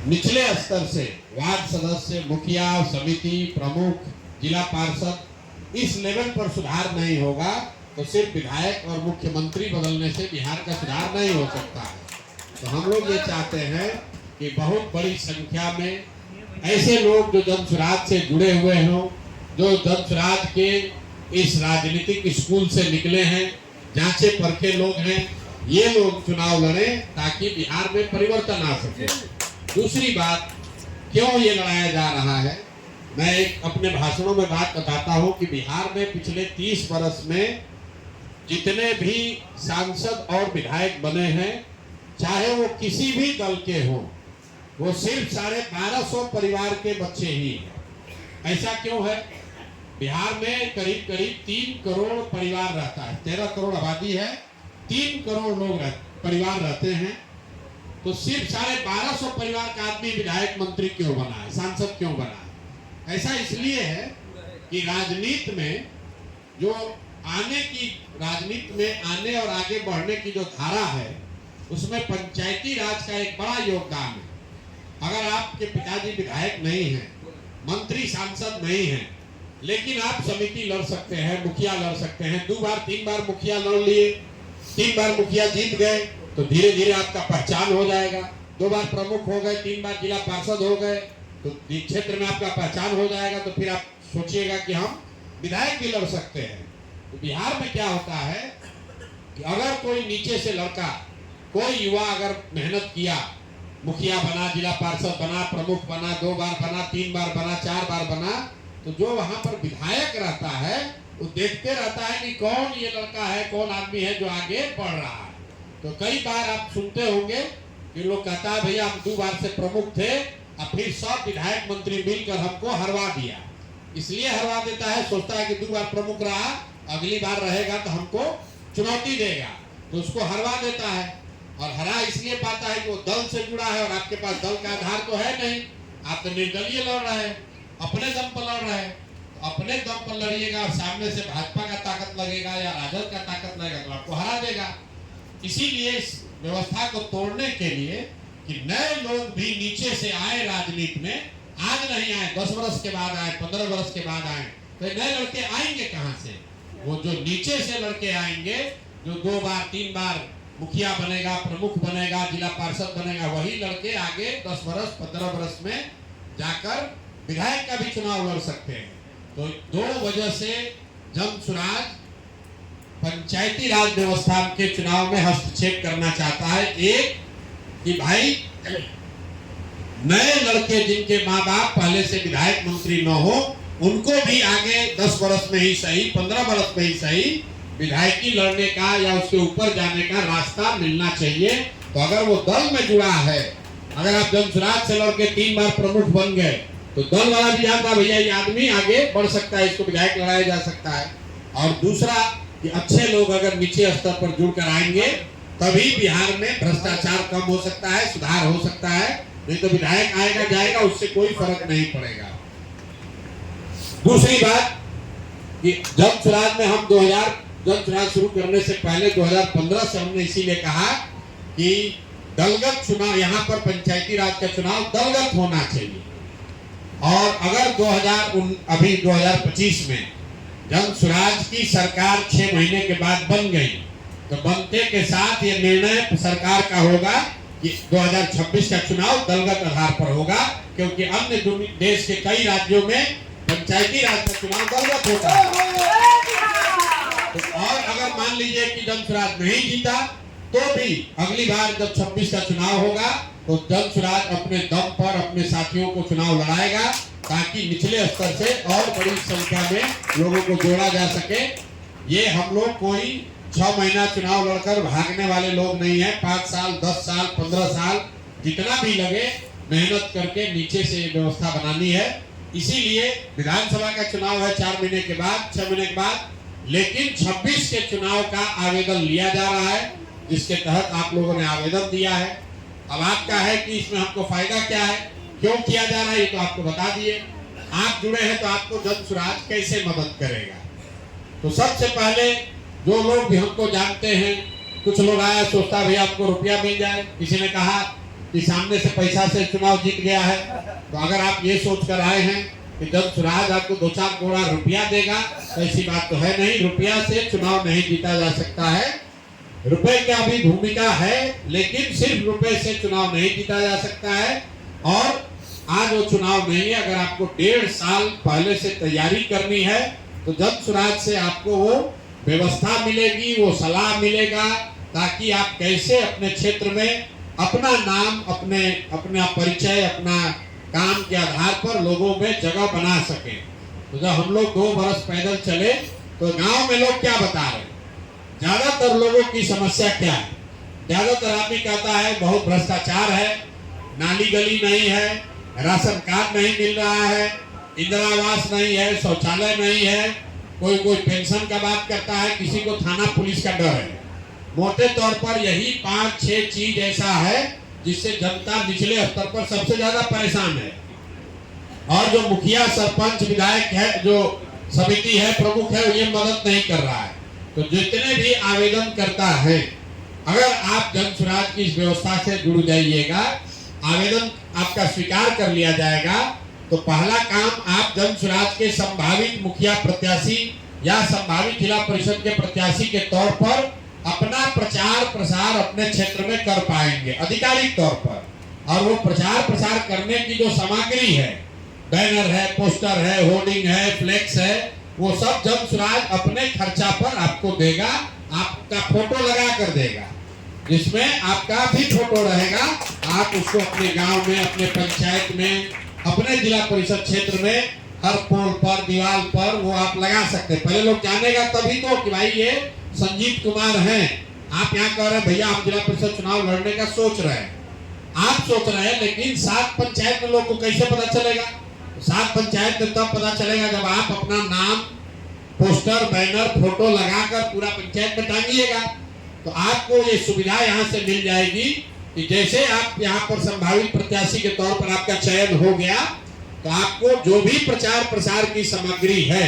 निचले स्तर से वार्ड सदस्य, मुखिया, समिति प्रमुख, जिला पार्षद, इस लेवल पर सुधार नहीं होगा तो सिर्फ विधायक और मुख्यमंत्री बदलने से बिहार का सुधार नहीं हो सकता है। तो हम लोग ये चाहते हैं कि बहुत बड़ी संख्या में ऐसे लोग जो जन स्वराज से जुड़े हुए हों, जो जन स्वराज के इस राजनीतिक स्कूल से निकले हैं, जांचे परखे लोग हैं, ये लोग चुनाव लड़ें ताकि बिहार में परिवर्तन आ सके। दूसरी बात, क्यों ये लड़ाया जा रहा है, मैं एक अपने भाषणों में बात बताता हूं कि बिहार में पिछले 30 वर्ष में जितने भी सांसद और विधायक बने हैं, चाहे वो किसी भी दल के हों, वो सिर्फ 1250 परिवार के बच्चे ही हैं। ऐसा क्यों है? बिहार में करीब करीब 3 करोड़ परिवार रहता है, 13 करोड़ आबादी है, 3 करोड़ लोग परिवार रहते हैं, तो सिर्फ 1250 परिवार का आदमी विधायक मंत्री क्यों बना है, सांसद क्यों बना है? ऐसा इसलिए है कि राजनीति में जो राजनीति में आने और आगे बढ़ने की जो धारा है, उसमें पंचायती राज का एक बड़ा योगदान है। अगर आपके पिताजी विधायक नहीं हैं, मंत्री सांसद नहीं हैं, लेकिन आप समिति लड़ सकते हैं, मुखिया लड़ सकते हैं, 2 बार 3 बार मुखिया लड़ लिए, 3 बार मुखिया जीत गए तो धीरे धीरे आपका पहचान हो जाएगा। 2 बार प्रमुख हो गए, 3 बार जिला पार्षद हो गए तो क्षेत्र में आपका पहचान हो जाएगा। तो फिर आप सोचिएगा कि हम विधायक भी लड़ सकते हैं। तो बिहार में क्या होता है कि अगर कोई नीचे से लड़का, कोई युवा अगर मेहनत किया, मुखिया बना, जिला पार्षद बना, प्रमुख बना, 2 बार बना, 3 बार बना, 4 बार बना, तो जो वहां पर विधायक रहता है वो देखते रहता है कि कौन ये लड़का है, कौन आदमी है जो आगे बढ़ रहा है। तो कई बार आप सुनते होंगे कि लोग कहता है भैया हम 2 बार से प्रमुख थे, अब फिर सब विधायक मंत्री मिलकर हमको हरवा दिया। इसलिए हरवा देता है, सोचता है कि 2 बार प्रमुख रहा, अगली बार रहेगा तो हमको चुनौती देगा, तो उसको हरवा देता है। और हरा इसलिए पाता है कि वो दल से जुड़ा है और आपके पास दल का आधार तो है नहीं, आप तो निर्दलीय लड़ रहे हैं, अपने दम पर लड़ रहे हैं। तो अपने दम पर लड़िएगा और सामने से भाजपा का ताकत लगेगा या राजद का ताकत लगेगा तो आपको हरा देगा। इसीलिए इस व्यवस्था को तोड़ने के लिए कि नए लोग भी नीचे से आए राजनीति में, आज नहीं आए, 10 वर्ष के बाद आए, 15 वर्ष के बाद आए, तो नए लड़के आएंगे कहाँ से? वो जो नीचे से लड़के आएंगे, जो 2 बार 3 बार मुखिया बनेगा, प्रमुख बनेगा, जिला पार्षद बनेगा, वही लड़के आगे 10 वर्ष 15 वर्ष में जाकर विधायक का भी चुनाव लड़ सकते हैं। तो 2 वजह से जन स्वराज पंचायती राज व्यवस्था के चुनाव में हस्तक्षेप करना चाहता है। एक कि भाई नए लड़के जिनके माँ बाप पहले से विधायक मंत्री न हो, उनको भी आगे 10 वर्ष में ही सही, 15 वर्ष में ही सही, विधायकी लड़ने का या उसके ऊपर जाने का रास्ता मिलना चाहिए। तो अगर वो दल में जुड़ा है, अगर आप जन स्वराज से लड़के 3 बार प्रमुख बन गए तो दल वाला भी जानता भैया ये आदमी आगे बढ़ सकता है, इसको विधायक लड़ाया जा सकता है। और दूसरा कि अच्छे लोग अगर नीचे स्तर पर जुड़कर आएंगे तभी बिहार में भ्रष्टाचार कम हो सकता है, सुधार हो सकता है, नहीं तो विधायक आएगा जाएगा उससे कोई फर्क नहीं पड़ेगा। दूसरी बात कि जन स्वराज में हम जन स्वराज शुरू करने से पहले 2015 से हमने इसीलिए कहा कि दलगत चुनाव, यहाँ पर पंचायती राज का चुनाव दलगत होना चाहिए। और अगर अभी 2025 में जन स्वराज की सरकार 6 महीने के बाद बन गई तो बनते के साथ ये निर्णय सरकार का होगा कि 2026 का चुनाव दलगत आधार पर होगा, क्योंकि अन्य देश के कई राज्यों में पंचायती राज का चुनाव दलगत होता है। तो और अगर मान लीजिए कि जन स्वराज नहीं जीता तो भी अगली बार जब 26 का चुनाव होगा तो जन स्वराज अपने दम पर अपने साथियों को चुनाव लड़ाएगा ताकि निचले स्तर से और बड़ी संख्या में लोगों को जोड़ा जा सके। ये हम लोग कोई 6 महीना चुनाव लड़कर भागने वाले लोग नहीं है। 5 साल 10 साल 15 साल जितना भी लगे मेहनत करके नीचे से व्यवस्था बनानी है। इसीलिए विधानसभा का चुनाव है 4 महीने के बाद, 6 महीने के बाद, लेकिन 26 के चुनाव का आवेदन लिया जा रहा है, जिसके तहत आप लोगों ने आवेदन दिया है। अब आपका है कि इसमें हमको फायदा क्या है, क्यों किया जा रहा है, ये तो आपको बता दिए। आप जुड़े हैं तो आपको जन स्वराज कैसे मदद करेगा। तो सबसे पहले जो लोग भी हमको जानते हैं, कुछ लोग आया सोचता भैया आपको रुपया मिल जाए, किसी ने कहा कि सामने से पैसा से चुनाव जीत गया है। तो अगर आप ये सोच कर आए हैं कि जब स्वराज आपको 2-4 करोड़ रुपया देगा, तो ऐसी बात तो है नहीं। रुपया से चुनाव नहीं जीता जा सकता है। रुपए का भी भूमिका है, लेकिन सिर्फ रुपए से चुनाव नहीं जीता जा सकता है। और आज वो चुनाव नहीं है। अगर आपको 1.5 साल पहले से तैयारी करनी है, तो जन स्वराज से आपको वो व्यवस्था मिलेगी, वो सलाह मिलेगा, ताकि आप कैसे अपने क्षेत्र में अपना नाम, अपना परिचय, अपना काम के आधार पर लोगों में जगह बना सके। तो जब हम लोग 2 बरस पैदल चले, तो गांव में लोग क्या बता रहे हैं, ज्यादातर लोगों की समस्या क्या है? ज्यादातर आदमी कहता है बहुत भ्रष्टाचार है, नाली गली नहीं है, राशन कार्ड नहीं मिल रहा है, इंदिरा आवास नहीं है, शौचालय नहीं है, कोई पेंशन का बात करता है, किसी को थाना पुलिस का डर है। मोटे तौर पर यही 5-6 चीज ऐसा है जिससे जनता निचले स्तर पर सबसे ज्यादा परेशान है। और जो मुखिया, सरपंच, विधायक है, जो समिति है, प्रमुख है, ये मदद नहीं कर रहा है। तो जितने भी आवेदन करता है, अगर आप जन स्वराज की इस व्यवस्था से जुड़ जाइएगा, आवेदन आपका स्वीकार कर लिया जाएगा, तो पहला काम आप जन स्वराज के संभावित मुखिया प्रत्याशी या संभावित जिला परिषद के प्रत्याशी के तौर पर अपना प्रचार प्रसार अपने क्षेत्र में कर पाएंगे आधिकारिक तौर पर। और वो प्रचार प्रसार करने की जो सामग्री है, बैनर है, पोस्टर है, होर्डिंग है, फ्लेक्स है, वो सब जन स्वराज अपने खर्चा पर आपको देगा, आपका फोटो लगा कर देगा, जिसमें आपका भी फोटो रहेगा। आप उसको अपने गांव में, अपने पंचायत में, अपने जिला परिषद क्षेत्र में हर पोल पर, दीवार पर वो आप लगा सकते हैं। पहले लोग जानेगा तभी तो कि भाई ये संजीव कुमार हैं। आप यहाँ कह रहे हैं भैया हम जिला परिषद चुनाव लड़ने का सोच रहे हैं, आप सोच रहे हैं, लेकिन 7 पंचायत में लोग को कैसे पता चलेगा? 7 पंचायत में तब पता चलेगा जब आप अपना नाम, पोस्टर, बैनर, फोटो लगाकर पूरा पंचायत में टांगिएगा। तो आपको ये सुविधा यहाँ से मिल जाएगी कि जैसे आप यहाँ पर संभावित प्रत्याशी के तौर पर आपका चयन हो गया, तो आपको जो भी प्रचार प्रसार की सामग्री है,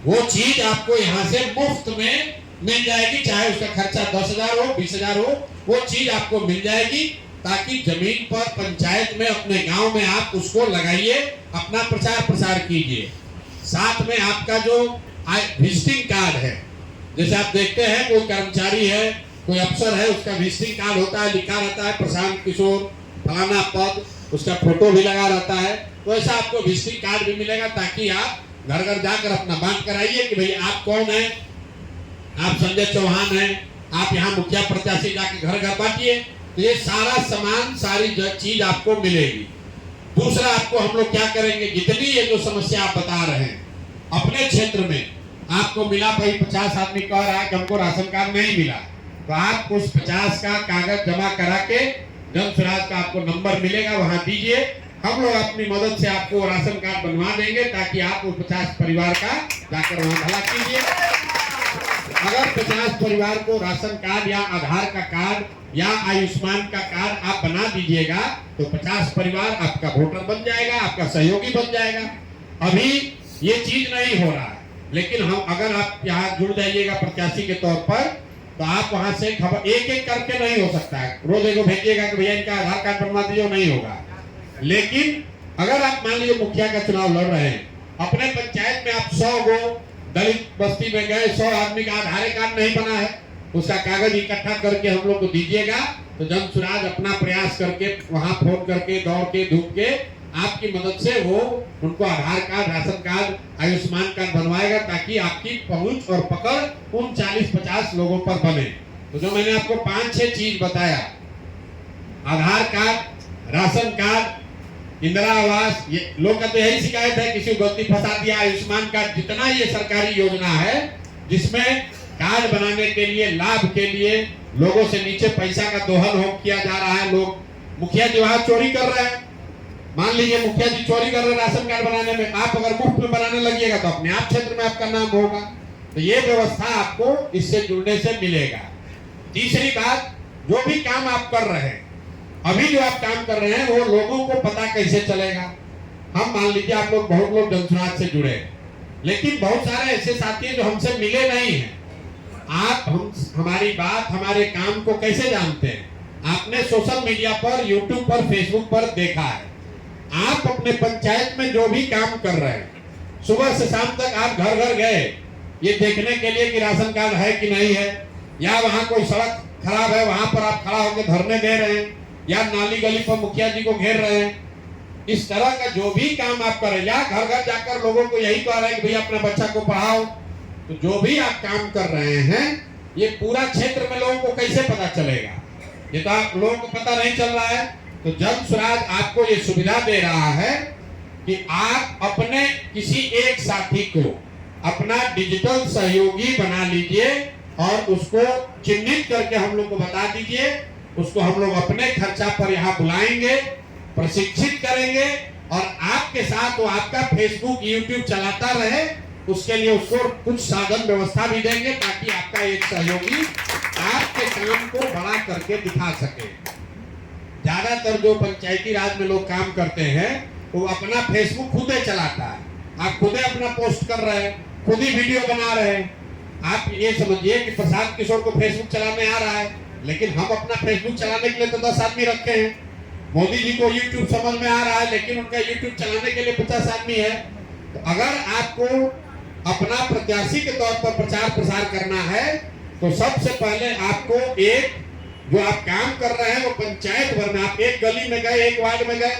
वो चीज आपको यहाँ से मुफ्त में मिल जाएगी। चाहे उसका खर्चा 10,000 हो, 20,000 हो, वो चीज आपको मिल जाएगी, ताकि जमीन पर, पंचायत में, अपने गांव में आप उसको लगाइए, अपना प्रचार प्रसार कीजिए। साथ में आपका जो विजिटिंग कार्ड है, जैसे आप देखते हैं कोई कर्मचारी है, कोई अफसर है, उसका विजिटिंग कार्ड होता है, लिखा रहता है प्रशांत किशोर फलाना पद, उसका फोटो भी लगा रहता है। तो ऐसा आपको विजिटिंग कार्ड भी मिलेगा, ताकि आप घर घर जाकर अपना बात कराइए कि भाई आप कौन है, आप संजय चौहान हैं, आप यहाँ मुखिया प्रत्याशी, जाके घर घर बांटिए। तो ये सारा सामान, सारी चीज आपको मिलेगी। दूसरा, आपको हम लोग क्या करेंगे, जितनी ये जो समस्या आप बता रहे हैं अपने क्षेत्र में आपको मिला, भाई 50 आदमी कह रहा है कि हमको राशन कार्ड नहीं मिला, तो आप उस 50 का कागज जमा करा के जन स्वराज का आपको नंबर मिलेगा, वहां दीजिए। हम लोग अपनी मदद से आपको राशन कार्ड बनवा देंगे, ताकि आप उस 50 परिवार का जाकर वहां भला कीजिए। अगर 50 परिवार को राशन कार्ड या आधार का कार्ड या आयुष्मान का कार्ड आप बना दीजिएगा, तो 50 परिवार आपका वोटर बन जाएगा, आपका सहयोगी बन जाएगा। अभी ये चीज नहीं हो रहा है, लेकिन हम, अगर आप यहाँ जुड़ जाइएगा प्रत्याशी के तौर पर, तो आप वहां से खबर एक एक करके नहीं हो सकता है, रोज एगो भेजिएगा कि भैया इनका आधार कार्ड बनवा दीजिए, नहीं होगा। लेकिन अगर आप मान लीजिए मुखिया का चुनाव लड़ रहे हैं, अपने पंचायत में आप 100 गो दलित बस्ती में गए, 100 आदमी का आधार कार्ड नहीं बना है, उसका कागज इकट्ठा करके हम लोग को दीजिएगा, तो जन स्वराज अपना प्रयास करके, वहां फोन करके, दौड़ के, धूप के, आपकी मदद से वो उनको Aadhaar card, ration card, Ayushman card बनवाएगा, ताकि आपकी पहुंच और पकड़ उन 40-50 लोगों पर बने। तो जो मैंने आपको 5-6 चीज बताया, आधार कार्ड, राशन कार्ड, इंदिरा आवास, ये लोग का तो यही शिकायत है, किसी को गलती फंसा दिया, आयुष्मान कार्ड, जितना ये सरकारी योजना है जिसमें कार्ड बनाने के लिए, लाभ के लिए लोगों से नीचे पैसा का दोहन किया जा रहा है। लोग, मुखिया जी वहां चोरी कर रहे हैं, मान लीजिए मुखिया जी चोरी कर रहे हैं राशन कार्ड बनाने में, आप अगर मुफ्त में बनाने लगिएगा तो अपने आप क्षेत्र में आपका नाम होगा। तो ये व्यवस्था आपको इससे जुड़ने से मिलेगा। तीसरी बात, जो भी काम आप कर रहे हैं, अभी जो आप काम कर रहे हैं, वो लोगों को पता कैसे चलेगा? हम मान लीजिए आप लोग, बहुत लोग जन स्वराज से जुड़े, लेकिन बहुत सारे ऐसे साथी हैं जो हमसे मिले नहीं हैं। आप हमारी बात, हमारे काम को कैसे जानते हैं? आपने सोशल मीडिया पर, यूट्यूब पर, फेसबुक पर देखा है। आप अपने पंचायत में जो भी काम कर रहे हैं, सुबह से शाम तक आप घर घर गए ये देखने के लिए कि राशन कार्ड है कि नहीं है, या वहां कोई सड़क खराब है वहां पर आप खड़ा होकर धरने दे रहे हैं, या नाली गली पर मुखिया जी को घेर रहे हैं। इस तरह का जो भी काम आप करें, या घर घर जाकर लोगों को यही कह रहे हैं कि भैया अपने बच्चा को पढ़ाओ, तो जो भी आप काम कर रहे हैं ये पूरा क्षेत्र में लोगों को कैसे पता चलेगा? ये तो आप लोगों को पता नहीं चल रहा है। तो जन स्वराज आपको ये सुविधा दे रहा है कि आप अपने किसी एक साथी को अपना डिजिटल सहयोगी बना लीजिए और उसको चिन्हित करके हम लोग को बता दीजिए। उसको हम लोग अपने खर्चा पर यहाँ बुलाएंगे, प्रशिक्षित करेंगे और आपके साथ वो आपका फेसबुक यूट्यूब चलाता रहे। उसके लिए उसको कुछ साधन व्यवस्था भी देंगे ताकि आपका एक सहयोगी आपके काम को बड़ा करके दिखा सके। ज्यादातर जो पंचायती राज में लोग काम करते हैं वो अपना फेसबुक खुद ही चलाता है, आप खुद ही अपना पोस्ट कर रहे हैं, खुद ही वीडियो बना रहे हैं। आप ये समझिए कि प्रशांत किशोर को फेसबुक चलाने आ रहा है, लेकिन हम अपना फेसबुक चलाने के लिए तो 10 आदमी रखे हैं। मोदी जी को यूट्यूब समझ में आ रहा है, लेकिन उनका यूट्यूब चलाने के लिए 50 आदमी है। तो अगर आपको अपना प्रत्याशी के तौर पर प्रचार प्रसार करना है तो सबसे पहले आपको एक जो आप काम कर रहे हैं वो पंचायत भर में, आप एक गली में गए, एक वार्ड में गए,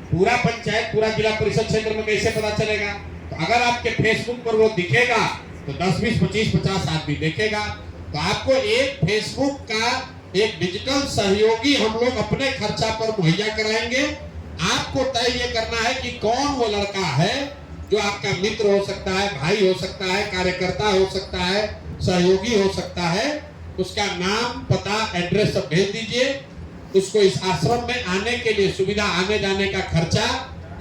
पूरा पंचायत, पूरा जिला परिषद क्षेत्र में कैसे पता चलेगा? तो अगर आपके फेसबुक पर वो दिखेगा तो 10, 20, 25, 50 आदमी देखेगा। तो आपको एक फेसबुक का एक डिजिटल सहयोगी हम लोग अपने खर्चा पर मुहैया कराएंगे। आपको तय ये करना है कि कौन वो लड़का है जो आपका मित्र हो सकता है, भाई हो सकता है, कार्यकर्ता हो सकता है, सहयोगी हो सकता है। उसका नाम, पता, एड्रेस सब भेज दीजिए। उसको इस आश्रम में आने के लिए सुविधा, आने जाने का खर्चा,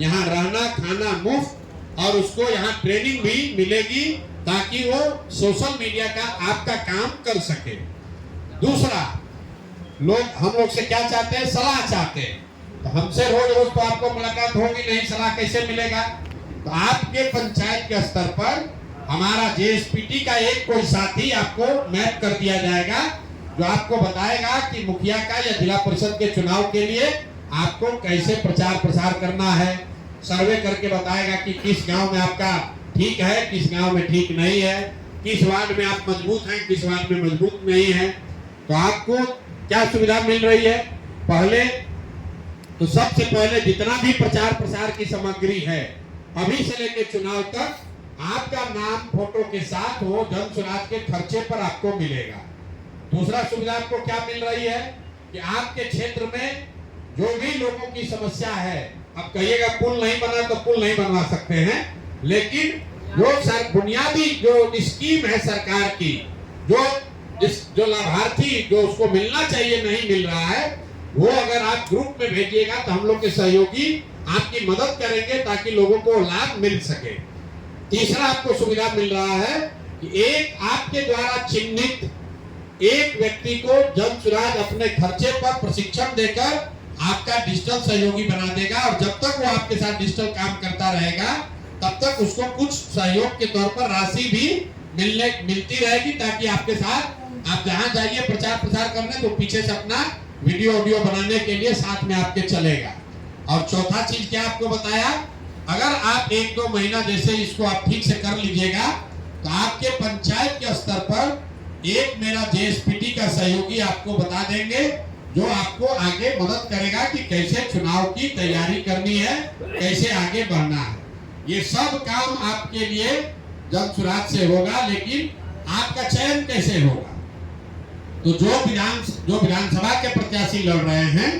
यहाँ रहना खाना मुफ्त, और उसको यहाँ ट्रेनिंग भी मिलेगी ताकि वो सोशल मीडिया का आपका काम कर सके। दूसरा, लोग हम लोग से क्या चाहते हैं? सलाह चाहते हैं। तो हमसे रोज रोज तो आपको मुलाकात होगी नहीं, सलाह कैसे मिलेगा? तो आपके पंचायत के स्तर पर हमारा जेएसपीटी का एक कोई साथी आपको मैप कर दिया जाएगा जो आपको बताएगा कि मुखिया का या जिला परिषद के चुनाव के लिए आपको कैसे प्रचार प्रसार करना है। सर्वे करके बताएगा कि किस गांव में आपका ठीक है, किस गांव में ठीक नहीं है, किस वार्ड में आप मजबूत हैं, किस वार्ड में मजबूत नहीं है। तो आपको क्या सुविधा मिल रही है? पहले तो सबसे पहले जितना भी प्रचार प्रसार की सामग्री है अभी से लेकर चुनाव तक आपका नाम फोटो के साथ वो जन स्वराज के खर्चे पर आपको मिलेगा। दूसरा सुविधा आपको क्या मिल रही है कि आपके क्षेत्र में जो भी लोगों की समस्या है, अब कहिएगा पुल नहीं बना तो पुल नहीं बनवा सकते हैं, लेकिन जो बुनियादी जो स्कीम है सरकार की, जो लाभार्थी जो उसको मिलना चाहिए नहीं मिल रहा है, वो अगर आप ग्रुप में भेजिएगा तो हम लोग के सहयोगी आपकी मदद करेंगे ताकि लोगों को लाभ मिल सके। तीसरा आपको सुविधा मिल रहा है कि एक आपके द्वारा चिन्हित एक व्यक्ति को जन स्वराज अपने खर्चे पर प्रशिक्षण देकर आपका डिजिटल सहयोगी बना देगा, और जब तक वो आपके साथ डिजिटल काम करता रहेगा तब तक उसको कुछ सहयोग के तौर पर राशि भी मिलती रहेगी, ताकि आपके साथ आप जहां जाइए प्रचार प्रसार करने तो पीछे से अपना वीडियो बनाने के लिए साथ में आपके चलेगा। और चौथा चीज क्या आपको बताया, अगर आप 1-2 महीना जैसे इसको आप ठीक से कर लीजिएगा तो आपके पंचायत के स्तर पर एक मेरा जेएसपीटी का सहयोगी आपको बता देंगे जो आपको आगे मदद करेगा कि कैसे चुनाव की तैयारी करनी है, कैसे आगे बढ़ना है। ये सब काम आपके लिए जन स्वराज से होगा, लेकिन आपका चयन कैसे होगा? तो जो विधानसभा के प्रत्याशी लड़ रहे हैं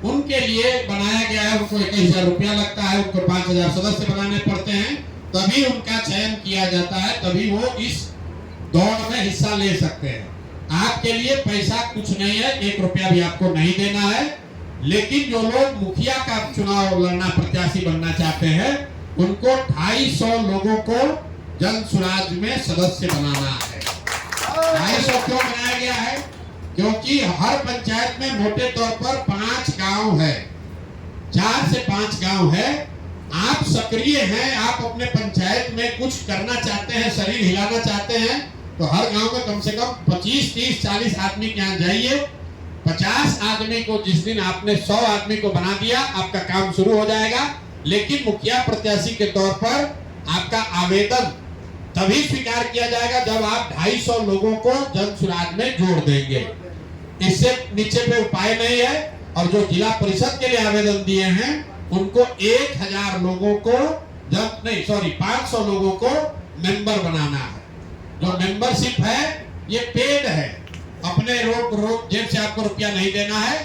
उनके लिए बनाया गया है, उनको 21,000 रुपया लगता है, उनको 5,000 सदस्य बनाने पड़ते हैं, तभी उनका चयन किया जाता है, तभी वो इस दौड़ में हिस्सा ले सकते हैं। आपके लिए पैसा कुछ नहीं है, 1 रुपया भी आपको नहीं देना है, लेकिन जो लोग मुखिया का चुनाव लड़ना, प्रत्याशी बनना चाहते हैं, उनको 250 लोगों को जन स्वराज में सदस्य बनाना है। 250 क्यों बनाया गया है? क्योंकि हर पंचायत में मोटे तौर पर 5 गांव है, 4 से 5 गांव है। आप सक्रिय हैं, आप अपने पंचायत में कुछ करना चाहते हैं, शरीर हिलाना चाहते हैं, तो हर गांव में कम से कम 25, 30, 40 आदमी के यहाँ जाइए, 50 आदमी को जिस दिन आपने 100 आदमी को बना दिया, आपका काम शुरू हो जाएगा। लेकिन मुखिया प्रत्याशी के तौर पर आपका आवेदन तभी स्वीकार किया जाएगा जब आप 250 लोगों को जन सुराज में जोड़ देंगे। इससे नीचे पे उपाय नहीं है। और जो जिला परिषद के लिए आवेदन दिए हैं उनको 1000 लोगों को 500 लोगों को मेंबर बनाना है। जो मेंबरशिप है ये पेड है, अपने रोक जेब से आपको रुपया नहीं देना है।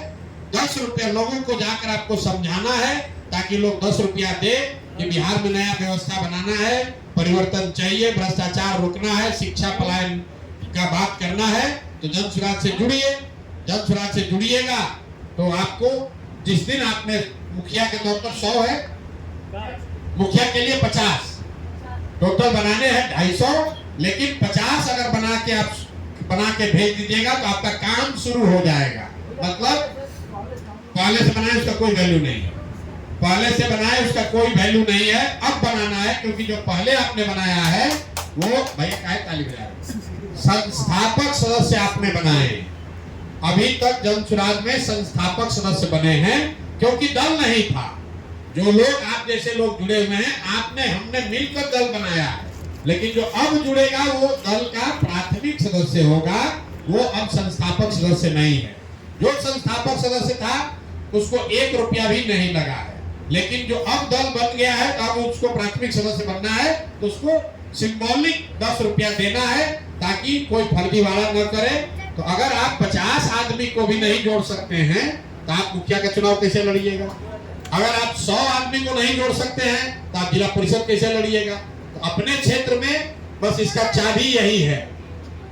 10 रुपया लोगों को जाकर आपको समझाना है ताकि लोग 10 रुपया दे कि बिहार में नया व्यवस्था बनाना है, परिवर्तन चाहिए, भ्रष्टाचार रोकना है, शिक्षा पलायन का बात करना है। तो जन सुराज से जुड़िए। जन सुराज से जुड़िएगा तो आपको जिस दिन आपने मुखिया के तौर पर 100 है, मुखिया के लिए 50 टोटल बनाने हैं 250, लेकिन 50 अगर बना के भेज दीजिएगा तो आपका काम शुरू हो जाएगा। मतलब पहले से बनाए उसका कोई वैल्यू नहीं है, पहले से बनाए उसका कोई वैल्यू नहीं है। अब बनाना है क्योंकि जो पहले आपने बनाया है वो भैया का ताली बजा, संस्थापक सदस्य आपने बनाए। अभी तक जन सुराज में संस्थापक सदस्य बने हैं क्योंकि दल नहीं था। जो लोग आप जैसे लोग जुड़े हुए हैं, हमने मिलकर दल बनाया है। लेकिन जो अब जुड़ेगा वो दल का प्राथमिक सदस्य होगा, वो अब संस्थापक सदस्य नहीं है। जो संस्थापक सदस्य था उसको 1 रुपया भी नहीं लगा है। लेकिन जो अब दल बन गया है, अब उसको प्राथमिक सदस्य बनना है तो उसको सिंबॉलिक 10 रुपया देना है ताकि कोई फर्जीवाड़ा न करे। तो अगर आप 50 आदमी को भी नहीं जोड़ सकते हैं तो आप मुखिया का चुनाव कैसे लड़िएगा? अगर आप 100 आदमी को नहीं जोड़ सकते हैं तो आप जिला परिषद कैसे लड़िएगा? तो अपने क्षेत्र में बस इसका चाबी यही है।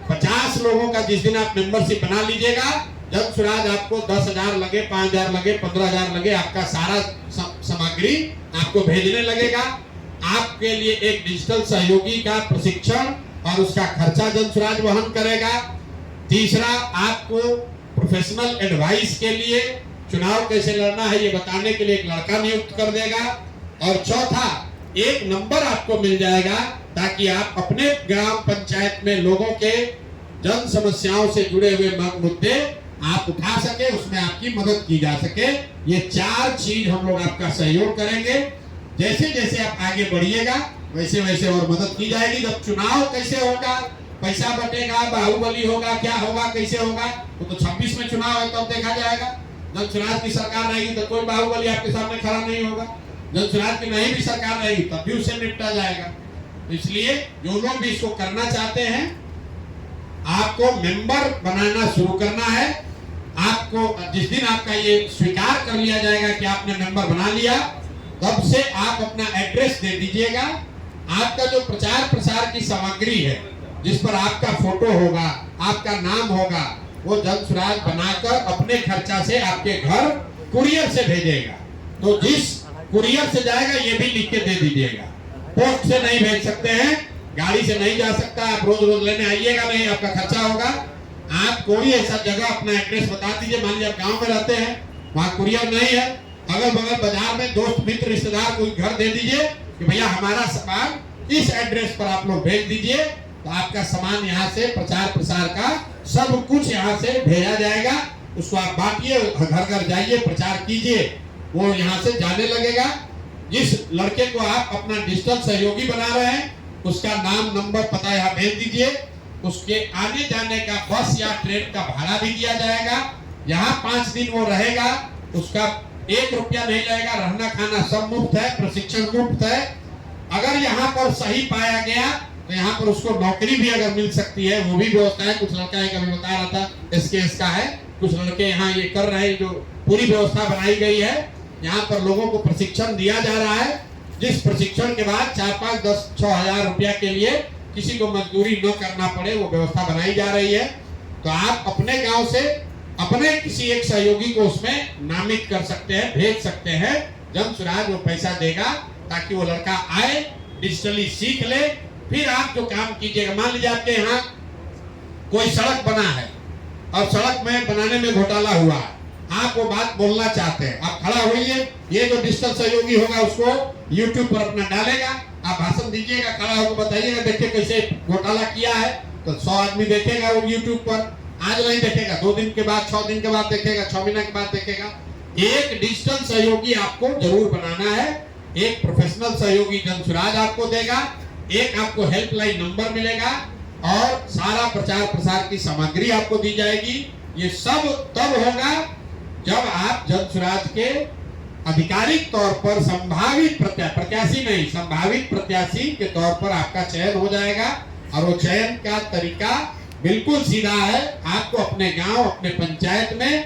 50 लोगों का जिस दिन आप मेंबरशिप बना लीजिएगा, जन सुराज आपको 10,000 लगे, 5,000 लगे, 15,000 लगे, आपका सारा सामग्री आपको भेजने लगेगा। आपके लिए एक डिजिटल सहयोगी का प्रशिक्षण और उसका खर्चा जन सुराज वहन करेगा। तीसरा, आपको प्रोफेशनल एडवाइस के लिए चुनाव कैसे लड़ना है ये बताने के लिए एक लड़का नियुक्त कर देगा। और चौथा, एक नंबर आपको मिल जाएगा ताकि आप अपने ग्राम पंचायत में लोगों के जन समस्याओं से जुड़े हुए मुद्दे आप उठा सके, उसमें आपकी मदद की जा सके। ये 4 चीज हम लोग आपका सहयोग करेंगे। जैसे जैसे आप आगे बढ़िएगा वैसे वैसे और मदद की जाएगी। जब चुनाव कैसे होगा, पैसा बटेगा, बाहुबली होगा, क्या होगा, कैसे होगा, वो तो 26 में चुनाव है तब देखा जाएगा। जब सुराज की सरकार रहेगी तो कोई बाहुबली आपके सामने खड़ा नहीं होगा। जब सुराज की नहीं भी सरकार रहेगी तब भी उससे निपटा जाएगा। इसलिए जो लोग भी इसको करना चाहते हैं, आपको मेंबर बनाना शुरू करना है। आपको जिस दिन आपका ये स्वीकार कर लिया जाएगा कि आपने मेंबर बना लिया, तब से आप अपना एड्रेस दे दीजिएगा। आपका जो प्रचार प्रसार की सामग्री है जिस पर आपका फोटो होगा, आपका नाम होगा, वो जन सुराज बनाकर अपने खर्चा से आपके घर कुरियर से भेजेगा। तो जिस कुरियर से जाएगा ये भी लिख के दे दीजिएगा। पोस्ट से नहीं भेज सकते हैं, गाड़ी से नहीं जा सकता, आप रोज रोज लेने आइएगा नहीं, आपका खर्चा होगा। आप कोई ऐसा जगह अपना एड्रेस बता दीजिए। मान लीजिए आप गाँव में रहते हैं, वहाँ कुरियर नहीं है, अगल बगल बाजार में दोस्त मित्र रिश्तेदार कोई घर दे दीजिए कि भैया हमारा सामान इस एड्रेस पर आप लोग भेज दीजिए। तो आपका सामान यहाँ से प्रचार प्रसार का सब कुछ यहाँ से भेजा जाएगा। उसको आप बांटिए, घर घर जाइए, प्रचार कीजिए, वो यहाँ से जाने लगेगा। जिस लड़के को आप अपना डिजिटल सहयोगी बना रहे हैं उसका नाम, नंबर, पता यहाँ भेज दीजिए। उसके आने जाने का बस या ट्रेन का भाड़ा भी दिया जाएगा। यहाँ 5 दिन वो रहेगा, उसका 1 रुपया नहीं लगेगा, रहना खाना सब मुफ्त है, प्रशिक्षण मुफ्त है। अगर यहाँ पर सही पाया गया तो यहाँ पर उसको नौकरी भी अगर मिल सकती है, वो भी व्यवस्था है। कुछ लड़का एक अभी बता रहा था SKS का है, कुछ लड़के यहाँ ये कर रहे हैं। जो पूरी व्यवस्था बनाई गई है, यहाँ पर लोगों को प्रशिक्षण दिया जा रहा है, जिस प्रशिक्षण के बाद 4, 5, 10, 6,000 रुपया के लिए किसी को मजदूरी न करना पड़े, वो व्यवस्था बनाई जा रही है। तो आप अपने गाँव से अपने किसी एक सहयोगी को उसमें नामित कर सकते हैं, भेज सकते हैं। जन सुराज वो पैसा देगा ताकि वो लड़का आए, डिजिटली सीख ले, फिर आप जो काम कीजिएगा। मान लीजिए आपके यहाँ कोई सड़क बना है और सड़क में बनाने में घोटाला हुआ है, आप वो बात बोलना चाहते हैं, आप खड़ा होइए। ये जो डिजिटल सहयोगी होगा उसको YouTube पर अपना डालेगा, आप भाषण दीजिएगा, खड़ा होकर बताइएगा देखिए कैसे घोटाला किया है। तो 100 आदमी देखेगा वो YouTube पर। आज नहीं देखेगा, 2 दिन के बाद, 6 दिन के बाद देखेगा, 6 महीने के बाद देखेगा। एक डिजिटल सहयोगी आपको जरूर बनाना है। एक प्रोफेशनल सहयोगी जनसुराज आपको देगा, एक आपको हेल्पलाइन नंबर मिलेगा और सारा प्रचार प्रसार की सामग्री आपको दी जाएगी। ये सब तब होगा जब आप जनसुराज के आधिकारिक तौर पर संभावित प्रत्याशी नहीं, संभावित प्रत्याशी के तौर पर आपका चयन हो जाएगा। और वो चयन का तरीका बिल्कुल सीधा है। आपको अपने गांव, अपने पंचायत में